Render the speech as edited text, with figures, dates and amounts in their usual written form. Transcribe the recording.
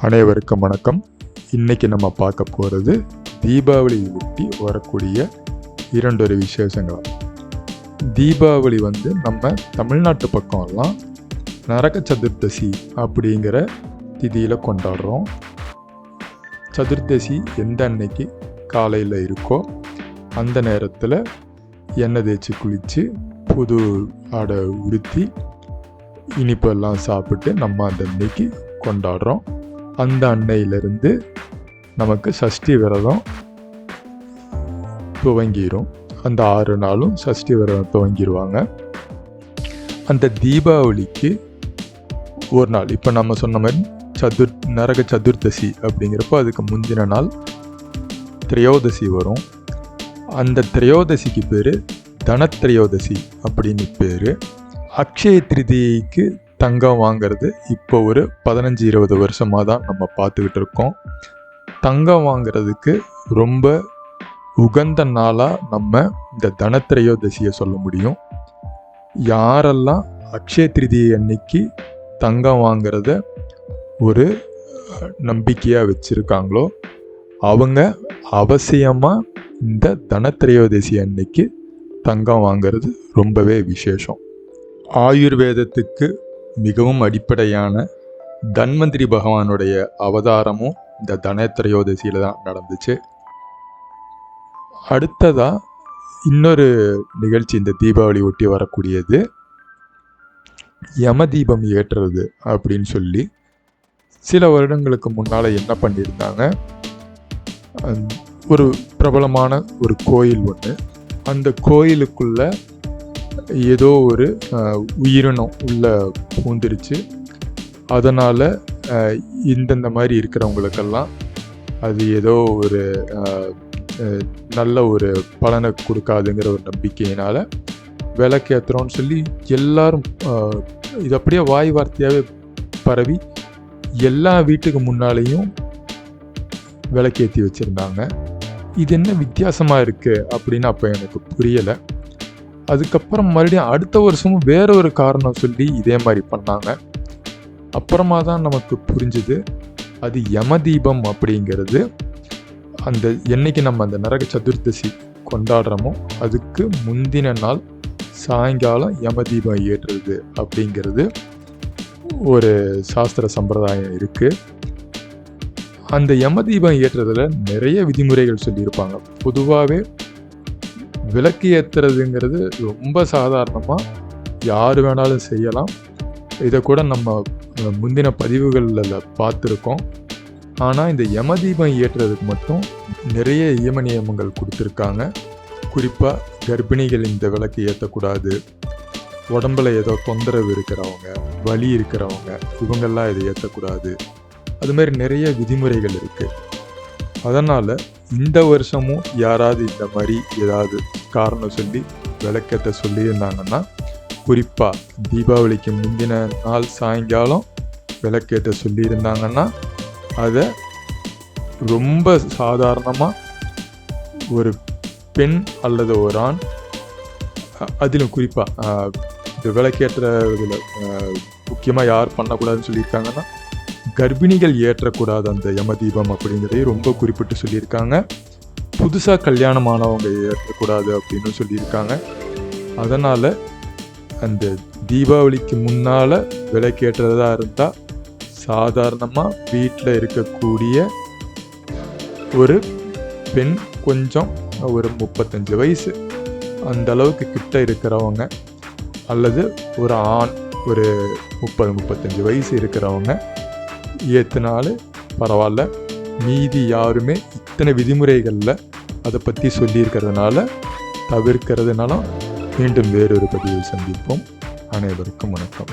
அனைவருக்கும் வணக்கம். இன்றைக்கி நம்ம பார்க்க போகிறது தீபாவளி ஒட்டி வரக்கூடிய இரண்டொரு விசேஷங்கள். தீபாவளி நம்ம தமிழ்நாட்டு பக்கம்லாம் நரக சதுர்தசி அப்படிங்கிற திதியில் கொண்டாடுறோம். சதுர்தசி எந்த அன்னைக்கு காலையில் இருக்கோ அந்த நேரத்தில் எண்ணெய் தேய்ச்சி குளித்து புது ஆடை உடுத்தி இனிப்பெல்லாம் சாப்பிட்டு நம்ம அந்த அன்னைக்கு கொண்டாடுறோம். அந்த அன்னையிலிருந்து நமக்கு சஷ்டி விரதம் துவங்கிடும். அந்த 6 நாளும் சஷ்டி விரதம் துவங்கிடுவாங்க. அந்த தீபாவளிக்கு ஒரு நாள், இப்போ நம்ம சொன்ன மாதிரி நரக சதுர்தசி அப்படிங்கிறப்போ அதுக்கு முந்தின நாள் திரையோதசி வரும். அந்த திரையோதசிக்கு பேர் தனத்திரையோதசி அப்படின்னு பேர். அக்ஷய திருதியைக்கு தங்கம் வாங்கிறது இப்போ ஒரு 15-20 வருஷமாக தான் நம்ம பார்த்துக்கிட்டு இருக்கோம். தங்கம் வாங்கிறதுக்கு ரொம்ப உகந்த நாளாக நம்ம இந்த தனத்திரையோதசியை சொல்ல முடியும். யாரெல்லாம் அக்ஷய திருதியை அன்னைக்கு தங்கம் வாங்கிறத ஒரு நம்பிக்கையாக வச்சுருக்காங்களோ அவங்க அவசியமாக இந்த தனத்திரையோதசி அன்னைக்கு தங்கம் வாங்கிறது ரொம்பவே விசேஷம். ஆயுர்வேதத்துக்கு மிகவும் அடிப்படையான தன்வந்திரி பகவானுடைய அவதாரமும் இந்த தனத்திரையோதசியில் தான் நடந்துச்சு. அடுத்ததாக இன்னொரு நிகழ்ச்சி இந்த தீபாவளி ஒட்டி வரக்கூடியது யம தீபம் ஏற்றுறது அப்படின்னு சொல்லி சில வருடங்களுக்கு முன்னால் என்ன பண்ணியிருந்தாங்க, ஒரு பிரபலமான ஒரு கோயில் ஒன்று, அந்த கோயிலுக்குள்ள ஏதோ ஒரு உயிரினம் உள்ள பூந்துருச்சு. அதனால் இந்தந்த மாதிரி இருக்கிறவங்களுக்கெல்லாம் அது ஏதோ ஒரு நல்ல ஒரு பலனை கொடுக்காதுங்கிற ஒரு நம்பிக்கையினால் விளக்கேற்றுறோன்னு சொல்லி எல்லாரும் இது அப்படியே வாய் வார்த்தையாகவே பரவி எல்லா வீட்டுக்கு முன்னாலேயும் விளக்கேற்றி வச்சுருந்தாங்க. இது என்ன வித்தியாசமாக இருக்குது அப்படின்னு அப்போ எனக்கு புரியலை. அதுக்கப்புறம் மறுபடியும் அடுத்த வருஷமும் வேற ஒரு காரணம் சொல்லி இதே மாதிரி பண்ணாங்க. அப்புறமா தான் நமக்கு புரிஞ்சுது அது யம தீபம் அப்படிங்கிறது. அந்த என்னைக்கு நம்ம அந்த நரக சதுர்தசி கொண்டாடுறோமோ அதுக்கு முந்தின நாள் சாயங்காலம் யம தீபம் ஏற்றுறது அப்படிங்கிறது ஒரு சாஸ்திர சம்பிரதாயம் இருக்குது. அந்த யம தீபம் ஏற்றுறதுல நிறைய விதிமுறைகள் சொல்லியிருப்பாங்க. பொதுவாகவே விளக்கு ஏற்றுறதுங்கிறது ரொம்ப சாதாரணமாக யார் வேணாலும் செய்யலாம். இதை கூட நம்ம முந்தின பதிவுகளில் பார்த்துருக்கோம். ஆனால் இந்த யம தீபம் ஏற்றுறதுக்கு மட்டும் நிறைய நியமங்கள் கொடுத்துருக்காங்க. குறிப்பாக கர்ப்பிணிகள் இந்த விளக்கு ஏற்றக்கூடாது, உடம்பில் ஏதோ தொந்தரவு இருக்கிறவங்க, வலி இருக்கிறவங்க, இவங்கெல்லாம் இதை ஏற்றக்கூடாது. அதுமாரி நிறைய விதிமுறைகள் இருக்குது. அதனால் இந்த வருஷமும் யாராவது இந்த மாதிரி ஏதாவது காரணம் சொல்லி விளக்கத்தை சொல்லியிருந்தாங்கன்னா, குறிப்பாக தீபாவளிக்கு முந்தின நாள் சாயங்காலம் விளக்கேற்ற சொல்லியிருந்தாங்கன்னா அதை ரொம்ப சாதாரணமாக ஒரு பெண் அல்லது ஒரு ஆண், அதிலும் குறிப்பாக இந்த விளக்கேற்றுறதுல முக்கியமாக யார் பண்ணக்கூடாதுன்னு சொல்லியிருக்காங்கன்னா கர்ப்பிணிகள் ஏற்றக்கூடாது அந்த யம தீபம் அப்படிங்கிறதையும் ரொம்ப குறிப்பிட்டு சொல்லியிருக்காங்க. புதுசாக கல்யாணமானவங்க ஏற்றக்கூடாது அப்படின்னு சொல்லியிருக்காங்க. அதனால் அந்த தீபாவளிக்கு முன்னால் விளக்கேற்றதா இருந்தால் சாதாரணமாக வீட்டில் இருக்கக்கூடிய ஒரு பெண், கொஞ்சம் ஒரு 35 வயசு அந்த அளவுக்கு கிட்ட இருக்கிறவங்க, அல்லது ஒரு ஆண் ஒரு 30-35 வயசு இருக்கிறவங்க ஏற்றினாலும் பரவாயில்ல. மீதி யாருமே இத்தனை விதிமுறைகளில் அதை பற்றி சொல்லியிருக்கிறதுனால தவிர்க்கிறதுனால மீண்டும் வேறொரு பதிவில் சந்திப்போம். அனைவருக்கும் வணக்கம்.